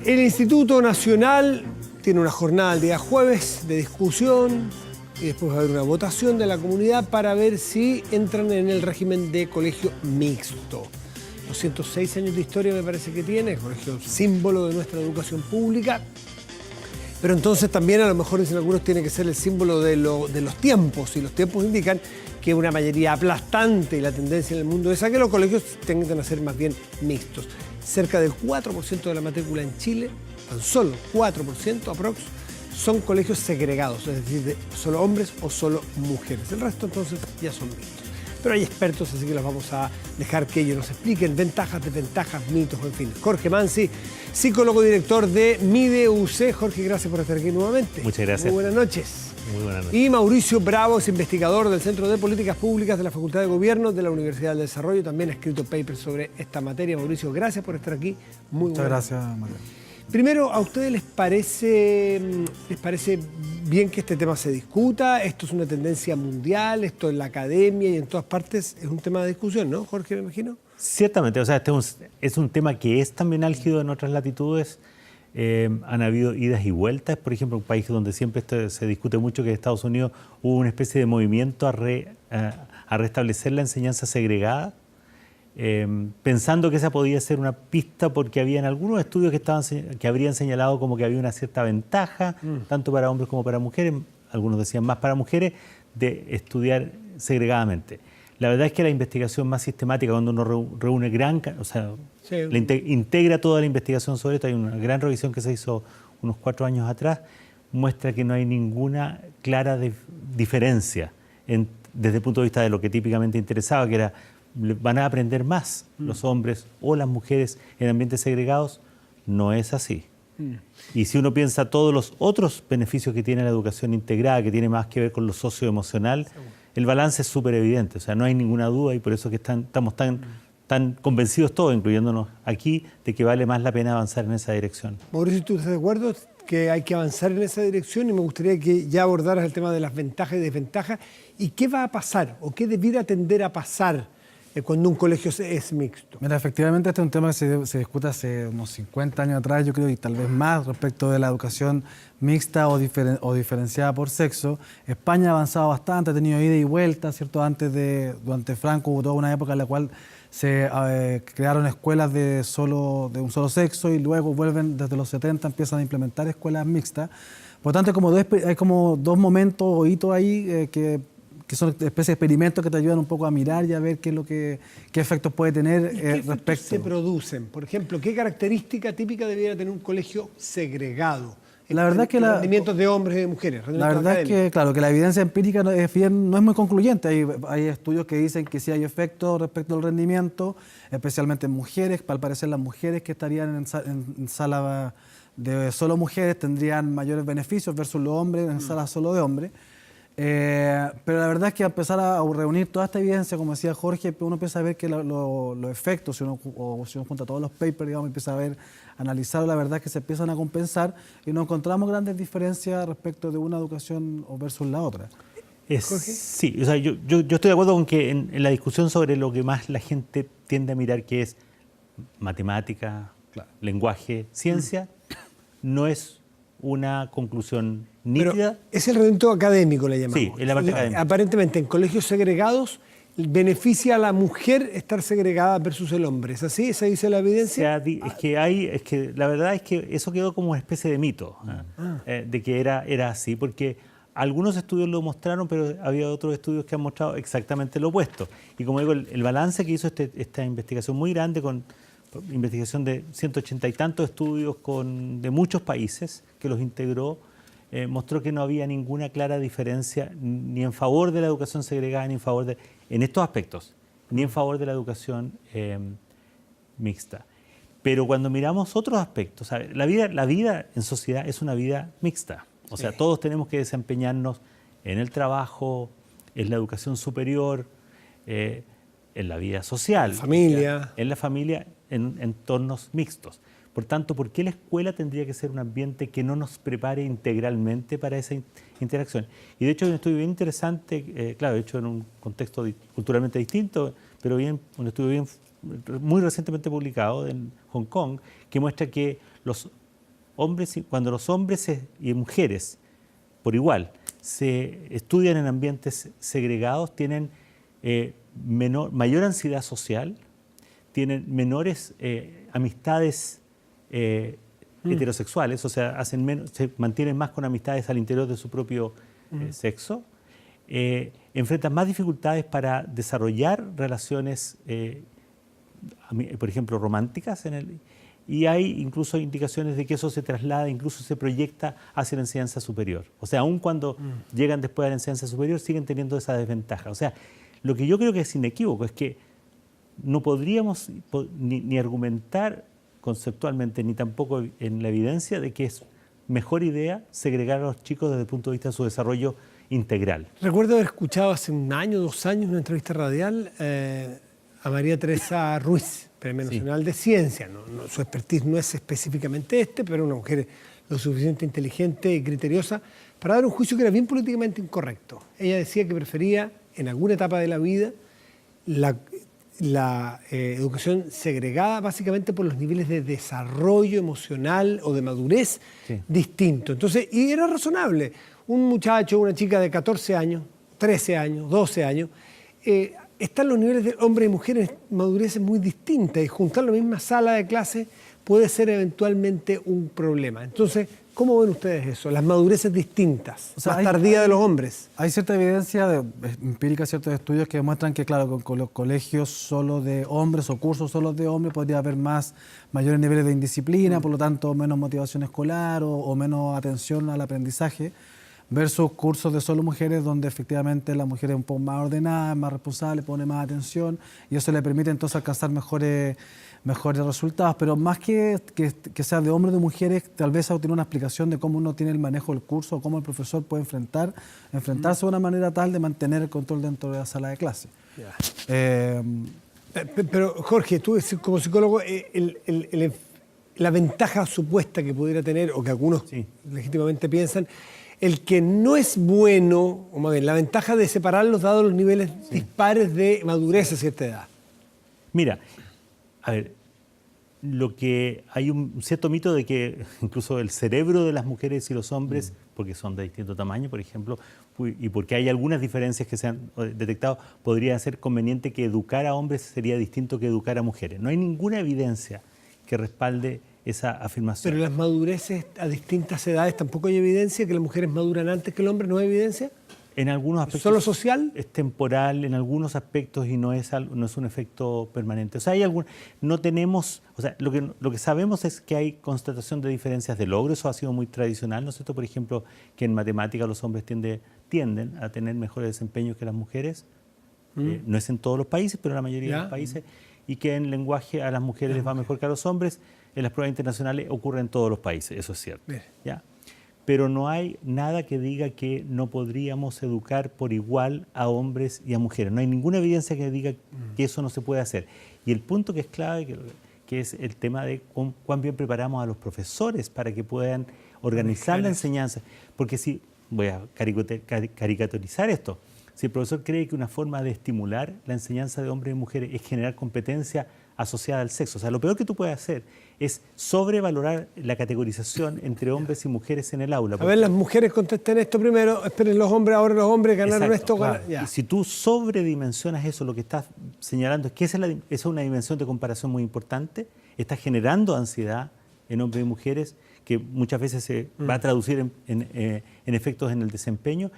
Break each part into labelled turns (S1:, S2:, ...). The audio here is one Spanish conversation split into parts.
S1: El Instituto Nacional tiene una jornada el día jueves de discusión y después va a haber una votación de la comunidad para ver si entran en el régimen de colegio mixto. 206 años de historia me parece que tiene, colegio símbolo de nuestra educación pública. Pero entonces también a lo mejor dicen algunos tiene que ser el símbolo de los tiempos, y los tiempos indican que una mayoría aplastante y la tendencia en el mundo es a que los colegios tengan a ser más bien mixtos. Cerca del 4% de la matrícula en Chile, tan solo 4% aprox, son colegios segregados, es decir, de solo hombres o solo mujeres. El resto entonces ya son mixtos. Pero hay expertos, así que los vamos a dejar que ellos nos expliquen ventajas, desventajas, mitos, en fin. Jorge Mansi, psicólogo director de MIDE-UC. Jorge, gracias por estar aquí nuevamente.
S2: Muchas gracias.
S1: Muy buenas noches.
S2: Muy buenas noches.
S1: Y Mauricio Bravo es investigador del Centro de Políticas Públicas de la Facultad de Gobierno de la Universidad del Desarrollo. También ha escrito papers sobre esta materia. Mauricio, gracias por estar aquí.
S3: Muchas gracias, María.
S1: Primero, ¿a ustedes les parece bien que este tema se discuta? ¿Esto es una tendencia mundial? ¿Esto en la academia y en todas partes es un tema de discusión, no, Jorge, me imagino?
S2: Ciertamente, o sea, este es un tema que es también álgido en otras latitudes. Han habido idas y vueltas. Por ejemplo, un país donde siempre se discute mucho, que es Estados Unidos, hubo una especie de movimiento a restablecer la enseñanza segregada, pensando que esa podía ser una pista porque habían algunos estudios que habrían señalado como que había una cierta ventaja, tanto para hombres como para mujeres, algunos decían más para mujeres, de estudiar segregadamente. La verdad es que la investigación más sistemática, cuando uno reúne integra toda la investigación sobre esto, hay una gran revisión que se hizo unos 4 años atrás, muestra que no hay ninguna clara diferencia desde el punto de vista de lo que típicamente interesaba, que era van a aprender más los hombres o las mujeres en ambientes segregados. No es así. Y si uno piensa todos los otros beneficios que tiene la educación integrada, que tiene más que ver con lo socioemocional, el balance es súper evidente. O sea, no hay ninguna duda, y por eso que estamos tan convencidos todos, incluyéndonos aquí, de que vale más la pena avanzar en esa dirección.
S1: Mauricio, ¿tú estás de acuerdo que hay que avanzar en esa dirección? Y me gustaría que ya abordaras el tema de las ventajas y desventajas. ¿Y qué va a pasar o qué debiera tender a pasar cuando un colegio es mixto?
S3: Mira, efectivamente este es un tema que se discute hace unos 50 años atrás, yo creo, y tal vez más, respecto de la educación mixta o diferenciada por sexo. España ha avanzado bastante, ha tenido ida y vuelta, ¿cierto? Durante Franco hubo toda una época en la cual se crearon escuelas de un solo sexo, y luego vuelven desde los 70, empiezan a implementar escuelas mixtas. Por lo tanto, hay como dos momentos o hitos ahí que son especies de experimentos que te ayudan un poco a mirar y a ver qué efectos puede tener
S1: ¿Qué
S3: respecto.
S1: se producen? Por ejemplo, ¿qué característica típica debiera tener un colegio segregado?
S3: La verdad es que
S1: rendimientos de hombres y de mujeres.
S3: La verdad es que, claro, que la evidencia empírica no es muy concluyente. Hay estudios que dicen que sí hay efectos respecto al rendimiento, especialmente en mujeres. Al parecer, las mujeres que estarían en sala de solo mujeres tendrían mayores beneficios versus los hombres en salas solo de hombres. Pero la verdad es que al empezar a reunir toda esta evidencia, como decía Jorge, uno empieza a ver que los efectos, si uno junta todos los papers, digamos, empieza a analizar, la verdad es que se empiezan a compensar y no encontramos grandes diferencias respecto de una educación versus la otra.
S2: Sí, o sea, yo estoy de acuerdo con que en la discusión sobre lo que más la gente tiende a mirar, que es matemática, lenguaje, ciencia, no es una conclusión nítida.
S1: Pero es el rendimiento académico, le llamamos.
S2: Sí, es la parte académica.
S1: Aparentemente, en colegios segregados, beneficia a la mujer estar segregada versus el hombre. ¿Es así? ¿Esa dice la evidencia?
S2: Es que la verdad es que eso quedó como una especie de mito, de que era así, porque algunos estudios lo mostraron, pero había otros estudios que han mostrado exactamente lo opuesto. Y como digo, el balance que hizo esta investigación muy grande, con investigación de 180 y tantos estudios de muchos países que los integró, mostró que no había ninguna clara diferencia ni en favor de la educación segregada ni en estos aspectos, ni en favor de la educación mixta. Pero cuando miramos otros aspectos, ¿sabes? La vida en sociedad es una vida mixta. O sea, todos tenemos que desempeñarnos en el trabajo, en la educación superior, en la vida social, en la familia, en entornos mixtos. Por tanto, ¿por qué la escuela tendría que ser un ambiente que no nos prepare integralmente para esa interacción? Y de hecho hay un estudio bien interesante, claro, hecho en un contexto culturalmente distinto, pero un estudio muy recientemente publicado en Hong Kong, que muestra que los cuando los hombres y mujeres, por igual, se estudian en ambientes segregados, tienen mayor ansiedad social, tienen menores amistades heterosexuales, o sea, se mantienen más con amistades al interior de su propio sexo, enfrentan más dificultades para desarrollar relaciones, por ejemplo, románticas, y hay incluso indicaciones de que eso se traslada, incluso se proyecta hacia la enseñanza superior. O sea, aun cuando llegan después a la enseñanza superior, siguen teniendo esa desventaja. O sea, lo que yo creo que es inequívoco es que no podríamos ni argumentar conceptualmente, ni tampoco en la evidencia de que es mejor idea segregar a los chicos desde el punto de vista de su desarrollo integral.
S1: Recuerdo haber escuchado hace 1 año, 2 años, una entrevista radial a María Teresa Ruiz, Premio Nacional de Ciencia. Su expertise no es específicamente pero una mujer lo suficiente inteligente y criteriosa para dar un juicio que era bien políticamente incorrecto. Ella decía que prefería, en alguna etapa de la vida, la educación segregada básicamente por los niveles de desarrollo emocional o de madurez distinto. Entonces, y era razonable. Un muchacho, una chica de 14 años, 13 años, 12 años, están los niveles de hombres y mujeres en madureces muy distintas y juntar la misma sala de clase puede ser eventualmente un problema. Entonces, ¿cómo ven ustedes eso? Las madureces distintas, más tardías de los hombres.
S3: Hay cierta evidencia empírica, ciertos estudios que demuestran que, claro, con los colegios solo de hombres o cursos solo de hombres podría haber mayores niveles de indisciplina, por lo tanto menos motivación escolar o menos atención al aprendizaje, versus cursos de solo mujeres donde efectivamente la mujer es un poco más ordenada, más responsable, pone más atención y eso le permite entonces alcanzar mejores resultados. Pero más que sea de hombres o de mujeres, tal vez tiene una explicación de cómo uno tiene el manejo del curso o cómo el profesor puede enfrentarse de una manera tal de mantener el control dentro de la sala de clase.
S1: Pero Jorge, tú como psicólogo, la ventaja supuesta que pudiera tener, o que algunos legítimamente piensan, el que no es bueno, o más bien, la ventaja de separarlos dados los niveles dispares de madurez a cierta edad.
S2: Mira, a ver, hay un cierto mito de que incluso el cerebro de las mujeres y los hombres, porque son de distinto tamaño, por ejemplo, y porque hay algunas diferencias que se han detectado, podría ser conveniente que educar a hombres sería distinto que educar a mujeres. No hay ninguna evidencia que respalde esa afirmación.
S1: Pero las madureces a distintas edades, ¿tampoco hay evidencia que las mujeres maduran antes que el hombre? ¿No hay evidencia?
S2: En algunos aspectos.
S1: ¿Solo social?
S2: Es temporal en algunos aspectos y no es un efecto permanente. O sea, no tenemos, o sea, lo que sabemos es que hay constatación de diferencias de logro. Eso ha sido muy tradicional, ¿no es cierto? Por ejemplo, que en matemáticas los hombres tienden a tener mejores desempeños que las mujeres. No es en todos los países, pero en la mayoría de los países. Y que en lenguaje a las mujeres les va mejor que a los hombres. En las pruebas internacionales ocurre en todos los países, eso es cierto. ¿Ya? Pero no hay nada que diga que no podríamos educar por igual a hombres y a mujeres. No hay ninguna evidencia que diga que eso no se puede hacer. Y el punto que es clave, que es el tema de cuán bien preparamos a los profesores para que puedan organizar la enseñanza. Porque si, voy a caricaturizar esto, si el profesor cree que una forma de estimular la enseñanza de hombres y mujeres es generar competencia asociada al sexo, o sea, lo peor que tú puedes hacer es sobrevalorar la categorización entre hombres y mujeres en el aula.
S1: A ver, las mujeres contesten esto primero, esperen los hombres, ahora los hombres ganaron esto.
S2: Claro. Y si tú sobredimensionas eso, lo que estás señalando es que esa es una dimensión de comparación muy importante, está generando ansiedad en hombres y mujeres que muchas veces se va a traducir en efectos en el desempeño.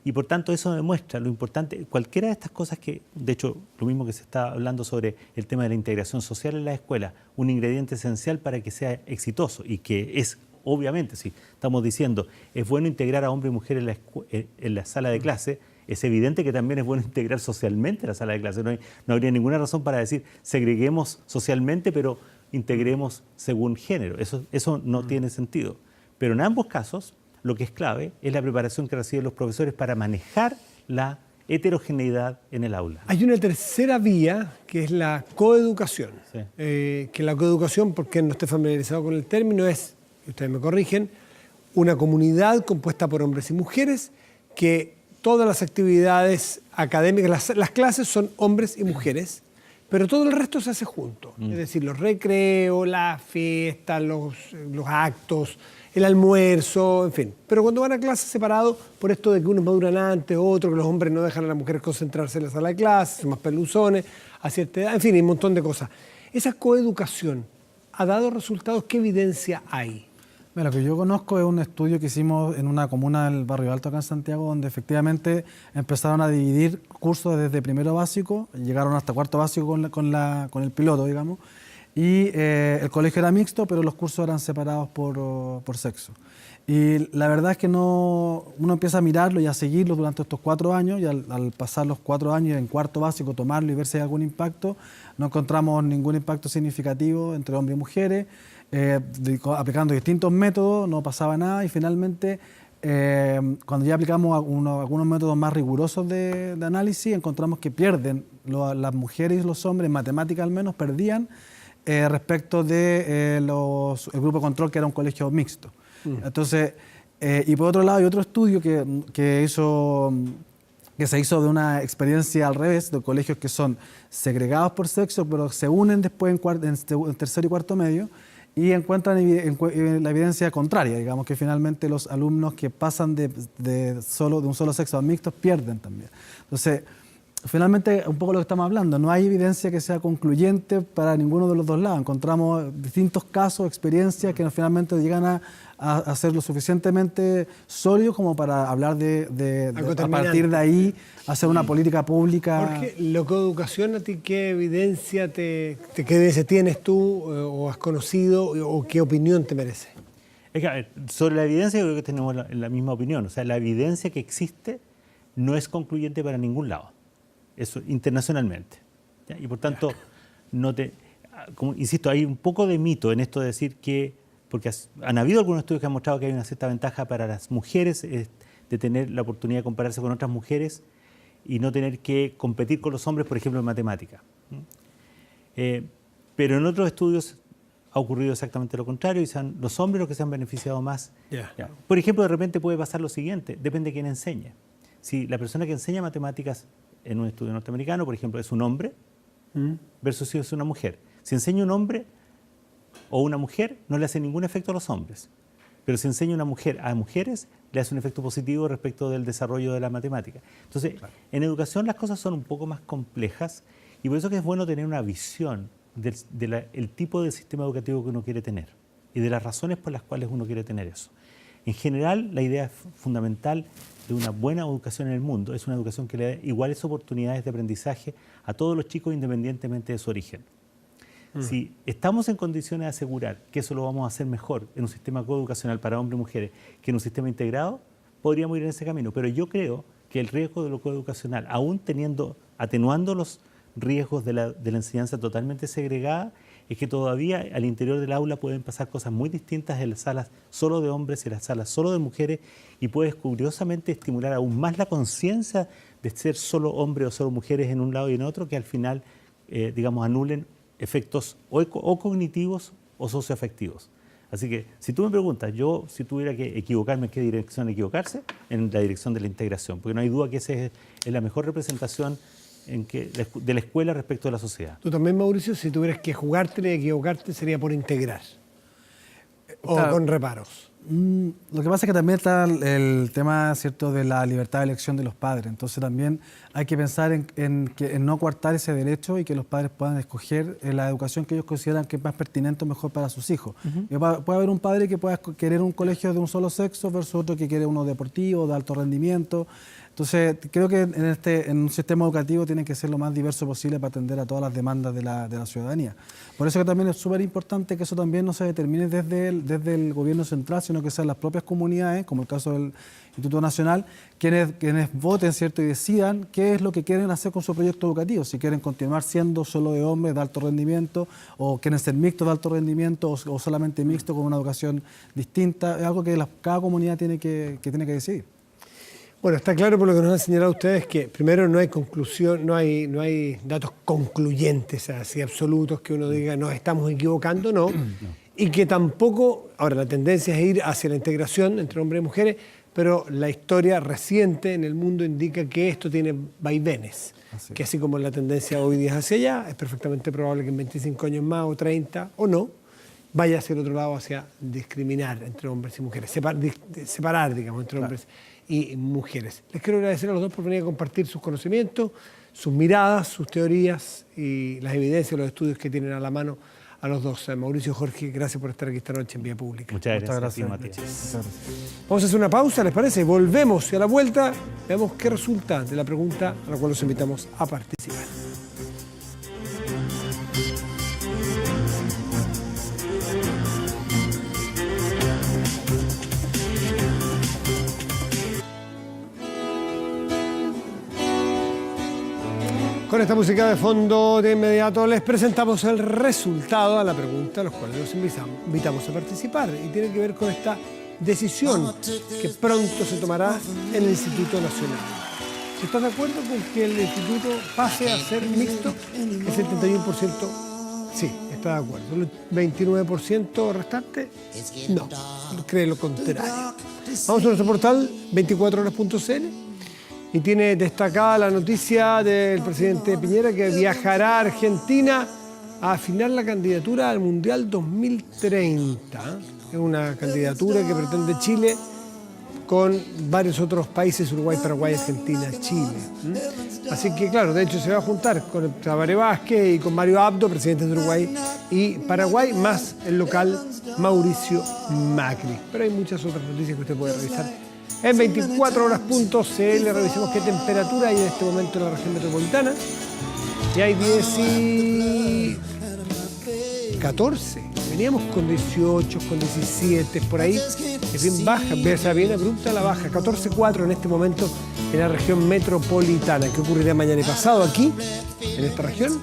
S2: Y por tanto eso demuestra lo importante, cualquiera de estas cosas que, de hecho, lo mismo que se está hablando sobre el tema de la integración social en la escuela, un ingrediente esencial para que sea exitoso y que es, obviamente, si estamos diciendo, es bueno integrar a hombre y mujer en la sala de clase, es evidente que también es bueno integrar socialmente la sala de clase. No habría ninguna razón para decir segreguemos socialmente, pero integremos según género. Eso no tiene sentido. Pero en ambos casos, lo que es clave es la preparación que reciben los profesores para manejar la heterogeneidad en el aula.
S1: Hay una tercera vía, que es la coeducación. Que la coeducación, porque no esté familiarizado con el término, es, y ustedes me corrigen, una comunidad compuesta por hombres y mujeres, que todas las actividades académicas, las clases son hombres y mujeres, pero todo el resto se hace junto. Es decir, los recreos, las fiestas, los actos, el almuerzo, en fin. Pero cuando van a clases separados, por esto de que unos maduran antes, otros, que los hombres no dejan a las mujeres concentrarse en la sala de clases, son más peluzones, a cierta edad, en fin, hay un montón de cosas. Esa coeducación ha dado resultados. ¿Qué evidencia hay?
S3: Lo que yo conozco es un estudio que hicimos en una comuna del Barrio Alto acá en Santiago, donde efectivamente empezaron a dividir cursos desde primero básico, llegaron hasta cuarto básico con el piloto, digamos, y el colegio era mixto, pero los cursos eran separados por sexo. Y la verdad es que uno empieza a mirarlo y a seguirlo durante estos 4 años, y al pasar los 4 años en cuarto básico, tomarlo y ver si hay algún impacto, no encontramos ningún impacto significativo entre hombres y mujeres. Aplicando distintos métodos, no pasaba nada, y finalmente cuando ya aplicamos algunos métodos más rigurosos de análisis, encontramos que pierden las mujeres y los hombres, en matemáticas al menos, perdían respecto de el grupo de control, que era un colegio mixto. Entonces, y por otro lado hay otro estudio que se hizo de una experiencia al revés, de colegios que son segregados por sexo, pero se unen después en tercero y cuarto medio, y encuentran la evidencia contraria, digamos, que finalmente los alumnos que pasan de un solo sexo a mixtos pierden también. Entonces, finalmente, un poco lo que estamos hablando, no hay evidencia que sea concluyente para ninguno de los dos lados. Encontramos distintos casos, experiencias que finalmente llegan a ser lo suficientemente sólidos como para hablar a partir de ahí, hacer una política pública.
S1: Jorge, la coeducación, ¿a ti qué evidencia qué evidencia tienes tú o has conocido o qué opinión te merece?
S2: Es que, a ver, sobre la evidencia yo creo que tenemos la misma opinión. O sea, la evidencia que existe no es concluyente para ningún lado. Eso internacionalmente. ¿Ya? Y por tanto, insisto, hay un poco de mito en esto de decir que, porque han habido algunos estudios que han mostrado que hay una cierta ventaja para las mujeres de tener la oportunidad de compararse con otras mujeres y no tener que competir con los hombres, por ejemplo, en matemática. Pero en otros estudios ha ocurrido exactamente lo contrario, y son los hombres los que se han beneficiado más. ¿Ya? Por ejemplo, de repente puede pasar lo siguiente, depende de quién enseña. Si la persona que enseña matemáticas en un estudio norteamericano, por ejemplo, es un hombre versus si es una mujer. Si enseña un hombre o una mujer, no le hace ningún efecto a los hombres. Pero si enseña una mujer a mujeres, le hace un efecto positivo respecto del desarrollo de la matemática. Entonces, claro, en educación las cosas son un poco más complejas, y por eso que es bueno tener una visión del tipo de sistema educativo que uno quiere tener y de las razones por las cuales uno quiere tener eso. En general, la idea fundamental de una buena educación en el mundo es una educación que le dé iguales oportunidades de aprendizaje a todos los chicos independientemente de su origen. Si estamos en condiciones de asegurar que eso lo vamos a hacer mejor en un sistema coeducacional para hombres y mujeres que en un sistema integrado, podríamos ir en ese camino. Pero yo creo que el riesgo de lo coeducacional, aún atenuando los riesgos de la enseñanza totalmente segregada, es que todavía al interior del aula pueden pasar cosas muy distintas en las salas solo de hombres y en las salas solo de mujeres, y puedes curiosamente estimular aún más la conciencia de ser solo hombres o solo mujeres en un lado y en otro, que al final, anulen efectos o cognitivos o socioafectivos. Así que, si tú me preguntas, yo si tuviera que equivocarme, ¿en qué dirección equivocarse? En la dirección de la integración, porque no hay duda que esa es la mejor representación de la escuela respecto de la sociedad.
S1: Tú también, Mauricio, si tuvieras que jugártela y equivocarte, sería por integrar o claro, con reparos.
S3: Lo que pasa es que también está el tema, ¿cierto?, de la libertad de elección de los padres. Entonces también hay que pensar en no coartar ese derecho y que los padres puedan escoger la educación que ellos consideran que es más pertinente o mejor para sus hijos. Puede haber un padre que pueda querer un colegio de un solo sexo versus otro que quiere uno deportivo, de alto rendimiento. Entonces, creo que en un sistema educativo tiene que ser lo más diverso posible para atender a todas las demandas de la ciudadanía. Por eso que también es súper importante que eso también no se determine desde el gobierno central, sino que sean las propias comunidades, como el caso del Instituto Nacional, quienes voten, ¿cierto?, y decidan qué es lo que quieren hacer con su proyecto educativo. Si quieren continuar siendo solo de hombres de alto rendimiento, o quieren ser mixtos de alto rendimiento, o solamente mixtos con una educación distinta. Es algo que cada comunidad tiene que decidir.
S1: Bueno, está claro por lo que nos han señalado ustedes que primero no hay conclusión, no hay datos concluyentes, así absolutos, que uno diga nos estamos equivocando, no. Y que tampoco, ahora la tendencia es ir hacia la integración entre hombres y mujeres, pero la historia reciente en el mundo indica que esto tiene vaivenes. que así como la tendencia hoy día es hacia allá, es perfectamente probable que en 25 años más o 30 o no, vaya hacia el otro lado, hacia discriminar entre hombres y mujeres, separar, digamos, entre hombres y mujeres. Les quiero agradecer a los dos por venir a compartir sus conocimientos, sus miradas, sus teorías y las evidencias, los estudios que tienen a la mano a los dos. Mauricio, Jorge, gracias por estar aquí esta noche en Vía Pública.
S2: Muchas gracias.
S3: Muchas
S2: Matías.
S1: Vamos a hacer una pausa, ¿les parece? Volvemos y a la vuelta veamos qué resulta de la pregunta a la cual los invitamos a participar. Con esta música de fondo, de inmediato les presentamos el resultado a la pregunta a los cuales los invitamos a participar. Y tiene que ver con esta decisión que pronto se tomará en el Instituto Nacional. Si estás de acuerdo con que el instituto pase a ser mixto, el 71% sí, está de acuerdo. El 29% restante, no, cree lo contrario. Vamos a nuestro portal 24horas.cl. Y tiene destacada la noticia del presidente Piñera que viajará a Argentina a afinar la candidatura al Mundial 2030. Es una candidatura que pretende Chile con varios otros países, Uruguay, Paraguay, Argentina, Chile. Así que, claro, de hecho se va a juntar con Tabaré Vázquez y con Mario Abdo, presidentes de Uruguay y Paraguay, más el local Mauricio Macri. Pero hay muchas otras noticias que usted puede revisar en 24horas.cl. Revisemos qué temperatura hay en este momento en la región metropolitana. Y hay 14. Veníamos con 18, con 17, por ahí. Es bien baja, o sea, bien abrupta la baja. 14,4 en este momento en la región metropolitana. ¿Qué ocurrirá mañana y pasado aquí, en esta región?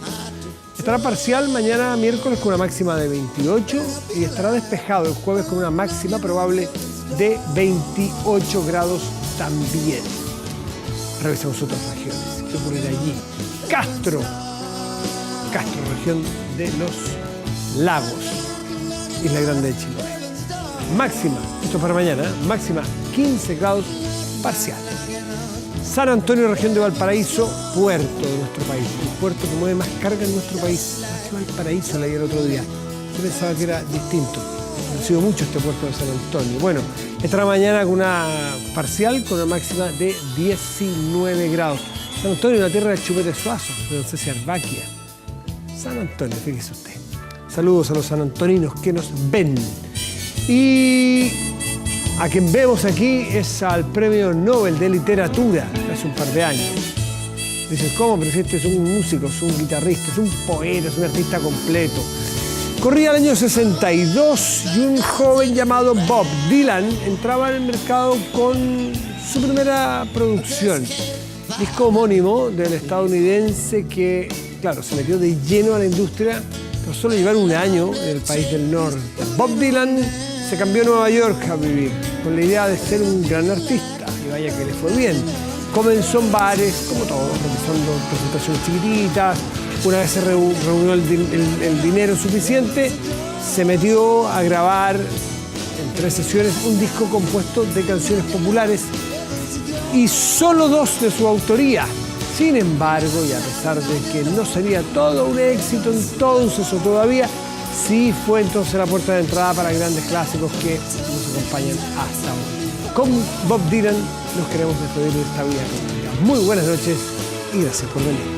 S1: Estará parcial mañana miércoles con una máxima de 28 y estará despejado el jueves con una máxima probable de 28 grados también. Revisemos otras regiones. ¿Qué ocurrirá allí? Castro, región de los Lagos, Isla Grande de Chiloé. Máxima, esto es para mañana, máxima 15 grados parcial. San Antonio, región de Valparaíso, puerto de nuestro país. El puerto que mueve más carga en nuestro país. Valparaíso, leí el otro día. Yo pensaba que era distinto. Ha sido mucho este puerto de San Antonio. Bueno, estará mañana con una parcial con una máxima de 19 grados. San Antonio, la tierra del chupete suazo, de don César Baquia. San Antonio, fíjese usted. Saludos a los sanantoninos que nos ven. Y a quien vemos aquí es al Premio Nobel de Literatura, hace un par de años. Dicen, ¿cómo? Pero si este es un músico, es un guitarrista, es un poeta, es un artista completo. Corría el año 62 y un joven llamado Bob Dylan entraba en el mercado con su primera producción. Disco homónimo del estadounidense que, claro, se metió de lleno a la industria, pero solo llevar un año en el país del norte. Bob Dylan se cambió a Nueva York a vivir con la idea de ser un gran artista, y vaya que le fue bien. Comenzó en bares, como todos, realizando presentaciones chiquititas. Una vez se reunió el dinero suficiente, se metió a grabar en 3 sesiones un disco compuesto de canciones populares y solo 2 de su autoría. Sin embargo, y a pesar de que no sería todo un éxito entonces o todavía, sí fue entonces la puerta de entrada para grandes clásicos que nos acompañan hasta hoy. Con Bob Dylan nos queremos despedir de esta vida. Muy buenas noches y gracias por venir.